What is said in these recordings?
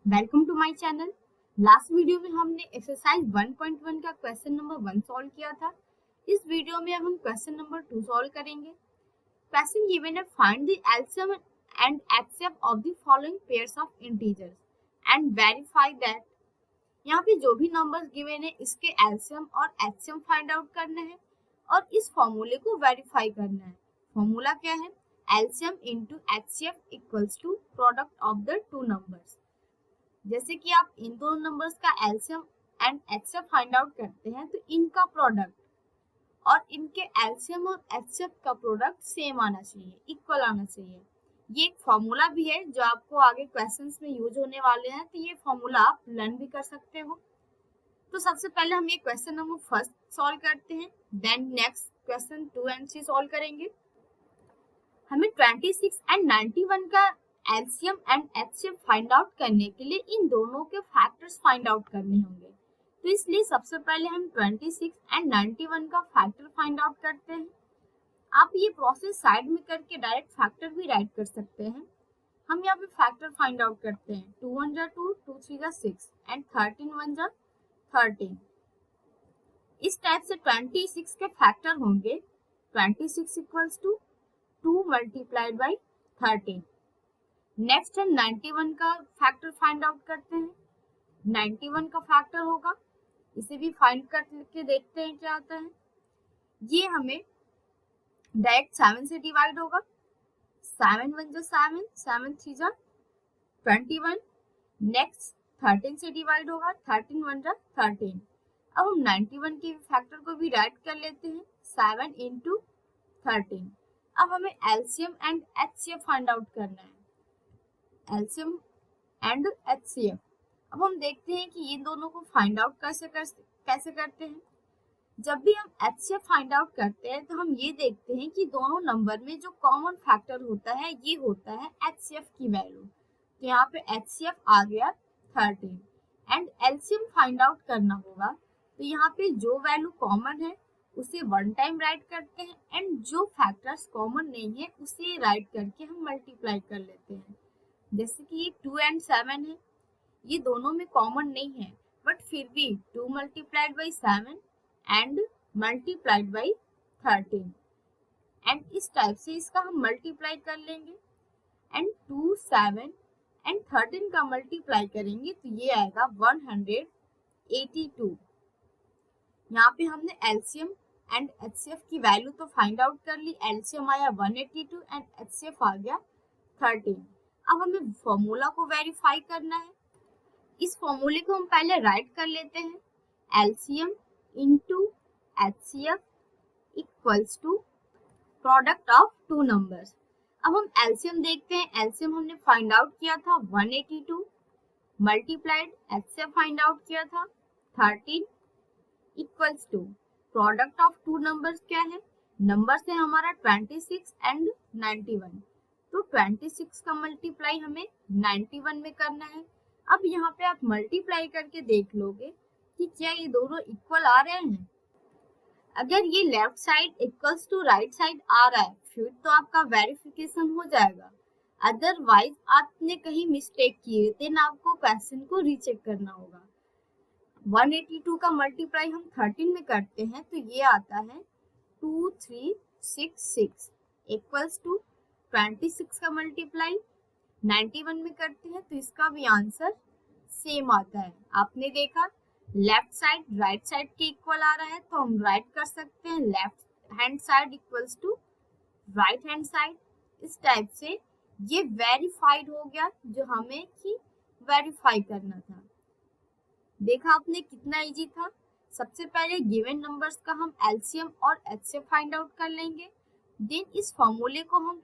Welcome to my channel. Last video में हमने exercise 1.1 का क्वेश्चन नंबर 1 सॉल्व किया था। इस वीडियो में अब हम क्वेश्चन नंबर 2 सॉल्व करेंगे। क्वेश्चन गिवन है, find the LCM and HCF of the following pairs of integers and verify that. यहाँ पे जो भी नंबर्स गिवन है इसके एलसीएम और एचसीएम फाइंड आउट करना है और इस फॉर्मूले को वेरीफाई करना है। फॉर्मूला क्या है? LCM into HCF equals to product of the two numbers. जैसे कि आप इन दोनों नंबर्स का LCM and HCF find out करते हैं तो इनका प्रोडक्ट और इनके एलसीएम और एचसीएफ का प्रोडक्ट सेम आना चाहिए, इक्वल आना चाहिए। ये एक फॉर्मूला भी है जो आपको आगे क्वेश्चंस में यूज होने वाले हैं, तो ये फॉर्मूला आप लर्न भी कर सकते हो। तो सबसे पहले हम ये क्वेश्चन नंबर फर्स्ट सॉल्व करते हैं, then next question 2 and 3 solve करेंगे। हमें 26 एंड 91 का LCM and HCF find out करने के लिए इन दोनों के फैक्टर्स फाइंड आउट करने होंगे। तो इसलिए सबसे पहले हम 26 एंड 91 का फैक्टर फाइंड आउट करते हैं। आप ये प्रोसेस साइड में करके डायरेक्ट फैक्टर भी राइट कर सकते हैं। हम यहाँ पे फैक्टर फाइंड आउट करते हैं। 2 1 जा 2, 2 3 जा 6 एंड 13 1 जा 13। इस टाइप से 26 के फैक्टर होंगे 26 equals to 2 multiplied by 13। Next हम 91 का फैक्टर फाइंड आउट करते हैं। 91 का फैक्टर होगा, इसे भी फाइंड करके देखते हैं क्या आता है। ये हमें डायरेक्ट 7 से डिवाइड होगा। 7 1 जा 7, 7 3 जा 21। नेक्स्ट 13 से डिवाइड होगा। 13 1 जा 13। अब हम 91 के फैक्टर को भी राइट कर लेते हैं, 7 इंटू 13। अब हमें LCM and HCF find out करना है, एलसीएम एंड एचसीएफ। अब हम देखते हैं कि ये दोनों को फाइंड आउट कैसे करते हैं। जब भी हम एचसीएफ फाइंड आउट करते हैं तो हम ये देखते हैं कि दोनों नंबर में जो कॉमन फैक्टर होता है ये होता है एचसीएफ की वैल्यू। तो यहाँ पे एचसीएफ आ गया 13 एंड एलसीएम फाइंड आउट करना होगा। तो यहाँ पे जो वैल्यू कॉमन है उसे 1 टाइम राइट करते हैं एंड जो फैक्टर्स कॉमन नहीं है उसे राइट करके हम मल्टीप्लाई कर लेते हैं। जैसे कि ये 2 एंड 7 है, ये दोनों में कॉमन नहीं है बट फिर भी 2 multiplied by 7 and multiplied by 13 and इस टाइप से इसका हम मल्टीप्लाई कर लेंगे एंड 2 7 एंड 13 का मल्टीप्लाई करेंगे तो ये आएगा 182। यहाँ पे हमने एलसीएम एंड एचसीएफ की वैल्यू तो फाइंड आउट कर ली। एलसीएम आया 182 एंड एचसीएफ आ गया 13। अब हमें फॉर्मूला को वेरीफाई करना है। इस फॉर्मूले को हम पहले राइट कर लेते हैं, LCM into HCF equals to product of two numbers. अब हम एलसीएम देखते हैं। एलसीएम हमने फाइंड आउट किया था 182 मल्टीप्लाइड एचसीएफ फाइंड आउट किया था 13 equals to product of two numbers क्या है? नंबर्स है हमारा 26 एंड 91। तो 26 का मल्टीप्लाई हमें 91 में करना है। अब यहाँ पे आप मल्टीप्लाई करके देख लोगे कि क्या ये दोनों इक्वल आ रहे हैं। अगर ये left side equals to right side आ रहा है फिर तो आपका वेरिफिकेशन हो जाएगा। अदरवाइज आपने कहीं मिस्टेक की है देन आपको क्वेश्चन को रीचेक करना होगा। 182 का मल्टीप्लाई हम 13 में करते हैं तो ये आता है 2366 इक्वल्स टू 26 का मल्टीप्लाई 91 में करते हैं तो इसका भी आंसर सेम आता है। आपने देखा लेफ्ट साइड राइट साइड के इक्वल आ रहा है तो हम राइट कर सकते हैं left hand side equals to right hand side. इस टाइप से ये वेरीफाइड हो गया जो हमें कि वेरीफाई करना था। देखा आपने कितना इजी था। सबसे पहले गिवन नंबर्स का हम एलसीएम और एचसीएफ फाइंड आउट कर लेंगे, देन इस फॉर्मूले को हम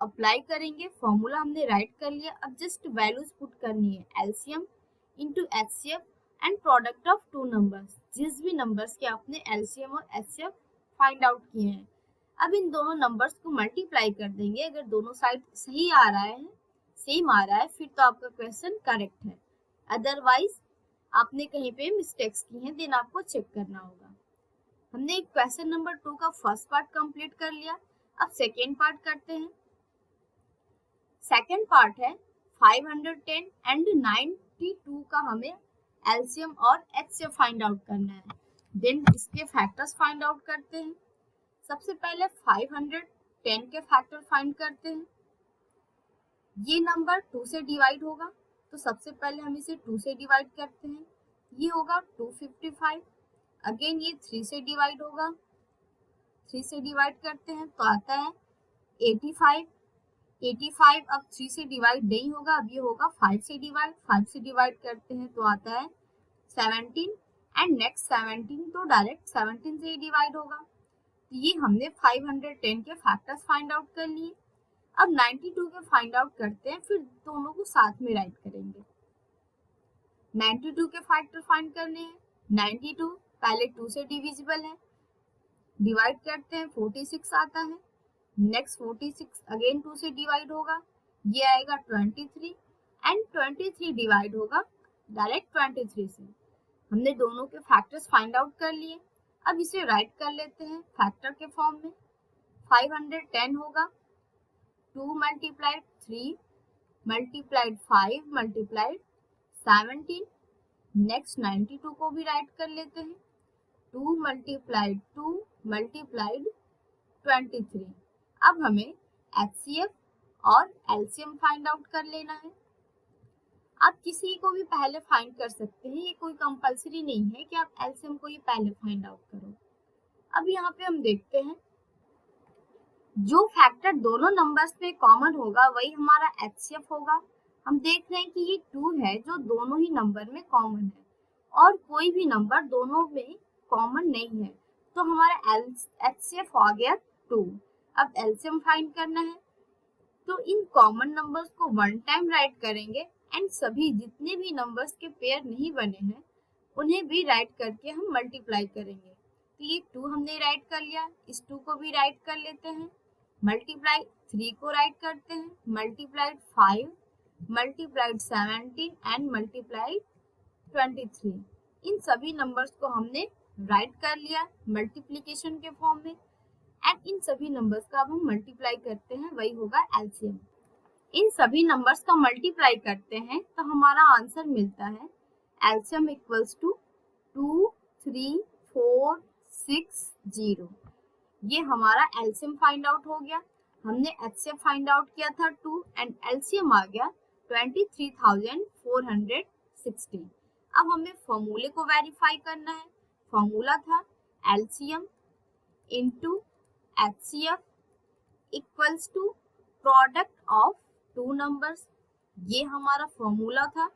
अप्लाई करेंगे। फॉर्मूला हमने राइट कर लिया, अब जस्ट वैल्यूज पुट करनी है, LCM into HCF and product of two numbers, जिस भी नंबर्स के आपने एलसीएम और एचसीएफ फाइंड आउट किए हैं। अब इन दोनों नंबर्स को मल्टीप्लाई कर देंगे। अगर दोनों साइड सही आ रहा है, सेम आ रहा है, फिर तो आपका क्वेश्चन करेक्ट है। अदरवाइज आपने कहीं पे मिस्टेक्स की हैं देन आपको चेक करना होगा। हमने क्वेश्चन नंबर 2 का फर्स्ट पार्ट कंप्लीट कर लिया। अब सेकेंड पार्ट करते हैं। सेकेंड पार्ट है 510 एंड 9 52 का हमें एलसीएम और एचसीएफ फाइंड आउट करना है। देन इसके फैक्टर्स फाइंड आउट करते हैं। सबसे पहले 510 के फैक्टर फाइंड करते हैं। ये नंबर 2 से डिवाइड होगा, तो सबसे पहले हम इसे 2 से डिवाइड करते हैं। ये होगा 255। अगेन ये 3 से डिवाइड होगा, 3 से डिवाइड करते हैं तो आता है 85। 85 अब 3 से डिवाइड नहीं होगा, अब ये होगा 5 से डिवाइड। 5 से डिवाइड करते हैं तो आता है 17 एंड नेक्स्ट 17 तो डायरेक्ट 17 से ही डिवाइड होगा। तो ये हमने 510 के फैक्टर्स फाइंड आउट कर लिए। अब 92 के फाइंड आउट करते हैं, फिर दोनों को साथ में राइट करेंगे। 92 के फैक्टर फाइंड करने हैं। 92 पहले 2 से डिविजिबल है, डिवाइड करते हैं 46 आता है। नेक्स्ट 46 अगेन 2 से डिवाइड होगा, ये आएगा 23 एंड 23 डिवाइड होगा डायरेक्ट 23 से। हमने दोनों के फैक्टर्स फाइंड आउट कर लिए। अब इसे राइट कर लेते हैं फैक्टर के फॉर्म में। 510 होगा 2 मल्टीप्लाइड 3 मल्टीप्लाइड 5 मल्टीप्लाइड 17। नेक्स्ट 92 को भी राइट कर लेते हैं। 2 मल्टीप्लाइड 2 मल्टीप्लाइड 23। अब हमें एचसीएफ और एलसीएम फाइंड आउट कर लेना है। आप किसी को भी पहले फाइंड कर सकते हैं, ये कोई कंपलसरी नहीं है कि आप एलसीएम को ही पहले फाइंड आउट करो। अब यहाँ पे हम देखते हैं जो फैक्टर दोनों नंबर्स पे कॉमन होगा वही हमारा एचसीएफ होगा। हम देख रहे हैं कि ये 2 है जो दोनों ही नंबर में कॉमन है और कोई भी नंबर दोनों में कॉमन नहीं है, तो हमारा एचसीएफ आ गया 2। अब एलसीएम फाइंड करना है, तो इन कॉमन नंबर्स को वन टाइम राइट करेंगे एंड सभी जितने भी नंबर्स के पेयर नहीं बने हैं उन्हें भी राइट करके हम मल्टीप्लाई करेंगे। तो ये 2 हमने राइट कर लिया, इस 2 को भी राइट कर लेते हैं। मल्टीप्लाई 3 को राइट करते हैं, मल्टीप्लाइड 5 मल्टीप्लाइड 17 एंड मल्टीप्लाइड 23। इन सभी नंबर्स को हमने राइट कर लिया मल्टीप्लिकेशन के फॉर्म में एंड इन सभी नंबर्स का अब हम मल्टीप्लाई करते हैं, वही होगा एलसीएम। इन सभी नंबर्स का मल्टीप्लाई करते हैं तो हमारा आंसर मिलता है एलसीएम इक्वल्स टू 2 3 4 6 0। ये हमारा एलसीएम फाइंड आउट हो गया। हमने एचसीएफ फाइंड आउट किया था 2 एंड एलसीएम आ गया 23,460। अब हमें फॉर्मूले को वेरीफाई करना है। फॉर्मूला था LCM into HCF equals to product of 2 numbers. ये हमारा फॉर्मूला था।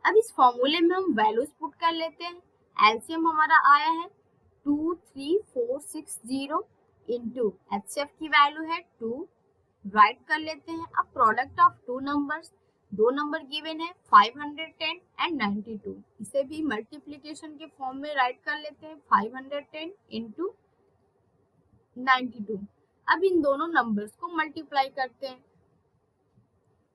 अब इस फॉर्मूले में हम वैल्यूज पुट कर लेते हैं। एलसीएम हमारा आया है 23460 इंटू एचसीएफ की वैल्यू है 2, राइट कर लेते हैं। अब product of 2 numbers, 2 number given है 510 एंड 92, इसे भी मल्टीप्लिकेशन के फॉर्म में राइट कर लेते हैं 510 इंटू 92। अब इन दोनों नंबर्स को मल्टीप्लाई करते हैं।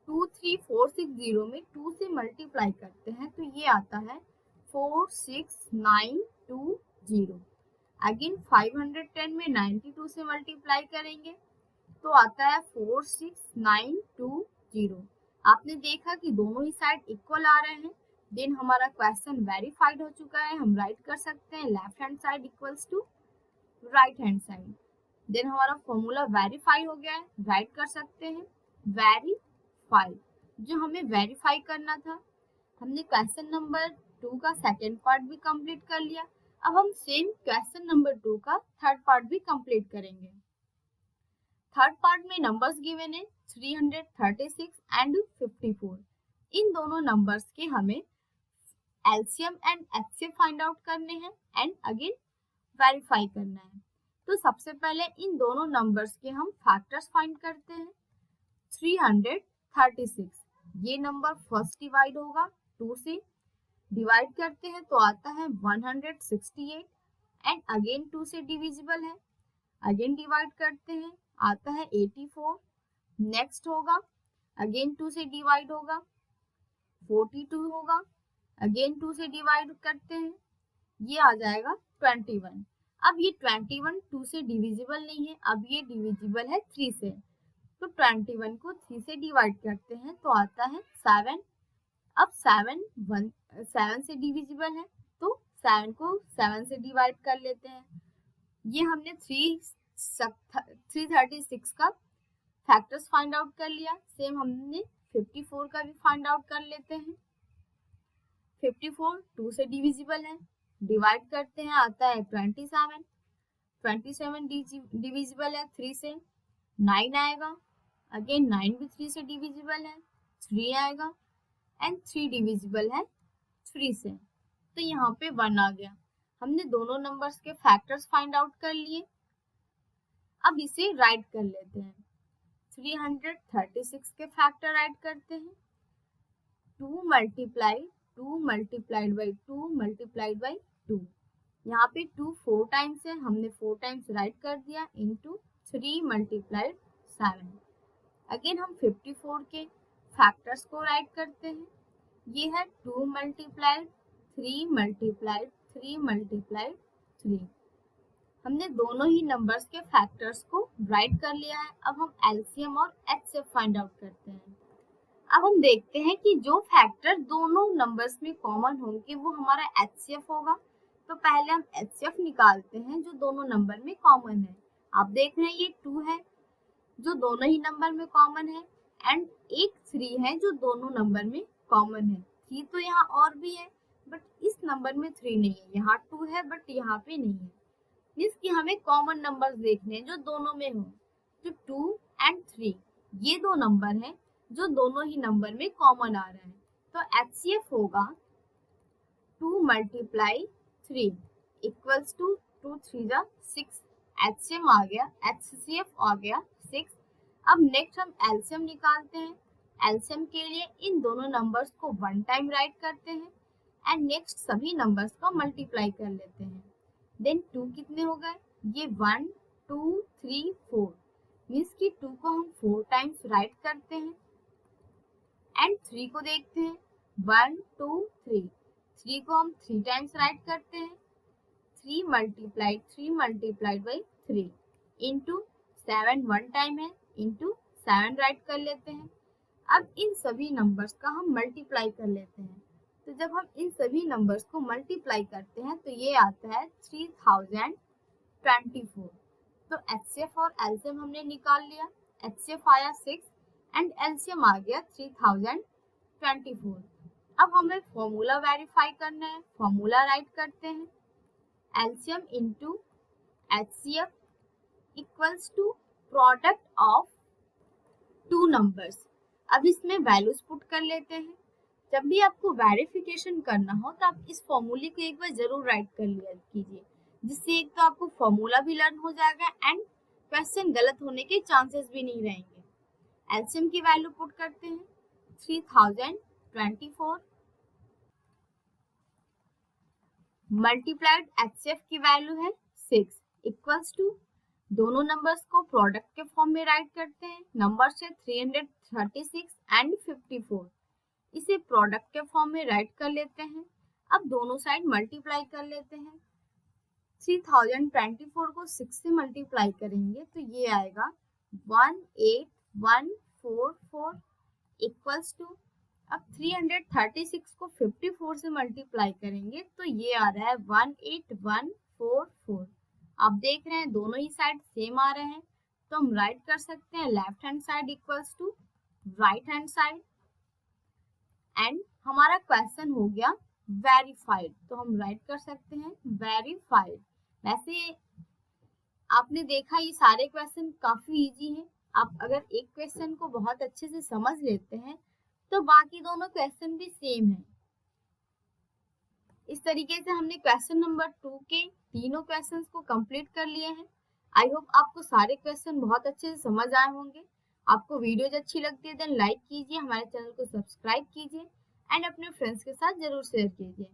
23460 में 2 से मल्टीप्लाई करते हैं तो ये आता है 46920। अगेन 510 में 92 से मल्टीप्लाई करेंगे तो आता है 46920। आपने देखा कि दोनों ही साइड इक्वल आ रहे हैं। देन हमारा क्वेश्चन वेरीफाइड हो चुका है। हम राइट कर सकते हैं left hand side equals to right hand side. Then हमारा फॉर्मूला वेरीफाई हो गया है, राइट कर सकते हैं वेरीफाई। जो हमें वेरीफाई करना था, हमने क्वेश्चन नंबर 2 का सेकेंड पार्ट भी कंप्लीट कर लिया। अब हम सेम क्वेश्चन नंबर 2 का थर्ड पार्ट भी कंप्लीट करेंगे। थर्ड पार्ट में नंबर्स गिवन है 336 एंड 54। इन दोनों नंबर्स के हमें LCM and HCF find out करने हैं एंड अगेन वेरीफाई करना है। तो सबसे पहले इन दोनों नंबर्स के हम फैक्टर्स फाइंड करते हैं। 336 ये नंबर फर्स्ट डिवाइड होगा 2 से, डिवाइड करते हैं तो आता है 168 एंड अगेन 2 से डिविजिबल है। अगेन डिवाइड करते हैं आता है 84। नेक्स्ट होगा अगेन 2 से डिवाइड होगा 42 होगा। अगेन 2 से डिवाइड करते हैं, ये आ जाएगा 21। अब ये 21 2 से डिविजिबल नहीं है, अब ये डिविजिबल है 3 से, तो 21 को 3 से डिवाइड करते हैं तो आता है 7। अब 7 से डिविजिबल है तो 7 को 7 से डिवाइड कर लेते हैं। ये हमने 336 का फैक्टर्स फाइंड आउट कर लिया। सेम हमने 54 का भी फाइंड आउट कर लेते हैं। 54 2 से डिविजिबल है, डिवाइड करते हैं, आता है 27। 27 डिविजिबल है 3 से, 9 आएगा। अगेन 9 भी 3 से डिविजिबल है, 3 आएगा। एंड 3 डिविजिबल है 3 से, तो यहाँ पे 1 आ गया। हमने दोनों नंबर्स के फैक्टर्स फाइंड आउट कर लिए। अब इसे राइट कर लेते हैं। 336 के फैक्टर राइट करते हैं। 2 मल्टीप्लाइड बाई 2 मल्टीप्लाइड बाई 2। यहाँ पे 2 4 टाइम्स है, हमने 4 टाइम्स राइट कर दिया इनटू 3 मल्टीप्लाइड 7। अगेन हम 54 के फैक्टर्स को राइट करते हैं। ये है 2 मल्टीप्लाइड 3 मल्टीप्लाइड 3 मल्टीप्लाइड 3। हमने दोनों ही नंबर्स के फैक्टर्स को राइट कर लिया है। अब हम एलसीएम और एचसीएफ फाइंड आउट करते हैं। अब हम देखते हैं कि जो फैक्टर दोनों नंबर्स में कॉमन होंगे वो हमारा एचसीएफ होगा। तो पहले हम एचसीएफ निकालते हैं जो दोनों नंबर में कॉमन है। आप देख रहे हैं ये 2 है जो दोनों ही नंबर में कॉमन है, एंड एक 3 है जो दोनों नंबर में कॉमन है। 3 तो यहाँ और भी है बट इस नंबर में 3 नहीं है। यहाँ 2 है बट यहाँ पे नहीं है। मीन्स कि हमें कॉमन नंबर्स देखने हैं जो दोनों में हो। तो 2 एंड 3 ये दो नंबर हैं जो दोनों ही नंबर में कॉमन आ रहे हैं। तो एचसीएफ होगा 2 मल्टीप्लाई 3 इक्वल्स टू 2 3 जा 6। एचसीएम आ गया, एचसीएफ आ गया 6। अब नेक्स्ट हम एलसीएम निकालते हैं। एलसीएम के लिए इन दोनों नंबर्स को 1 टाइम राइट करते हैं एंड नेक्स्ट सभी नंबर्स को मल्टीप्लाई कर लेते हैं। देन 2 कितने हो गए, ये 1 2 3 4, मीन्स कि 2 को हम 4 टाइम्स राइट करते हैं। एंड 3 को देखते हैं, 1 2 3, 3 को हम 3 टाइम्स राइट करते हैं। 3 मल्टीप्लाइड बाई 3 इंटू 7 1 टाइम है, इंटू 7 राइट कर लेते हैं। अब इन सभी नंबर्स का हम मल्टीप्लाई कर लेते हैं। तो जब हम इन सभी नंबर्स को मल्टीप्लाई करते हैं तो ये आता है 3024। तो एचसीएफ और एलसीएम हमने निकाल लिया। एचसीएफ आया 6 एंड एलसीएम आ गया 3024। अब हमें फॉर्मूला वेरीफाई करना है। फॉर्मूला राइट करते हैं। LCM into HCF equals to product of 2 numbers. अब इसमें वैल्यूज पुट कर लेते हैं। जब भी आपको वेरिफिकेशन करना हो तो आप इस फॉर्मूले को एक बार जरूर राइट कर लिया कीजिए, जिससे एक तो आपको फॉर्मूला भी लर्न हो जाएगा एंड क्वेश्चन गलत होने के चांसेस भी नहीं रहेंगे। एलसीएम की वैल्यू पुट करते हैं 3024 मल्टीप्लाइड एचसीएफ की वैल्यू है 6 इक्वल्स टू, दोनों नंबर्स को प्रोडक्ट के फॉर्म में राइट करते हैं। नंबर्स है 336 एंड 54, इसे प्रोडक्ट के फॉर्म में राइट कर लेते हैं। अब दोनों साइड मल्टीप्लाई कर लेते हैं। 3024 को 6 से मल्टीप्लाई करेंगे तो ये आएगा 18144 इक्वल्स टू, अब 336 को 54 से मल्टीप्लाई करेंगे तो ये आ रहा है 18144। आप देख रहे हैं दोनों ही साइड सेम आ रहे हैं, तो हम राइट कर सकते हैं left hand side equals to right hand side and हमारा क्वेश्चन हो गया वेरीफाइड। तो हम राइट कर सकते हैं वेरीफाइड। वैसे आपने देखा ये सारे क्वेश्चन काफी इजी हैं। आप अगर एक क्वेश्चन को बहुत अच्छे से समझ लेते हैं तो बाकी दोनों क्वेश्चन भी सेम है। इस तरीके से हमने क्वेश्चन नंबर 2 के तीनों क्वेश्चंस को कंप्लीट कर लिए हैं। आई होप आपको सारे क्वेश्चन बहुत अच्छे से समझ आए होंगे। आपको वीडियोज अच्छी लगती है देन लाइक कीजिए, हमारे चैनल को सब्सक्राइब कीजिए एंड अपने फ्रेंड्स के साथ जरूर शेयर कीजिए।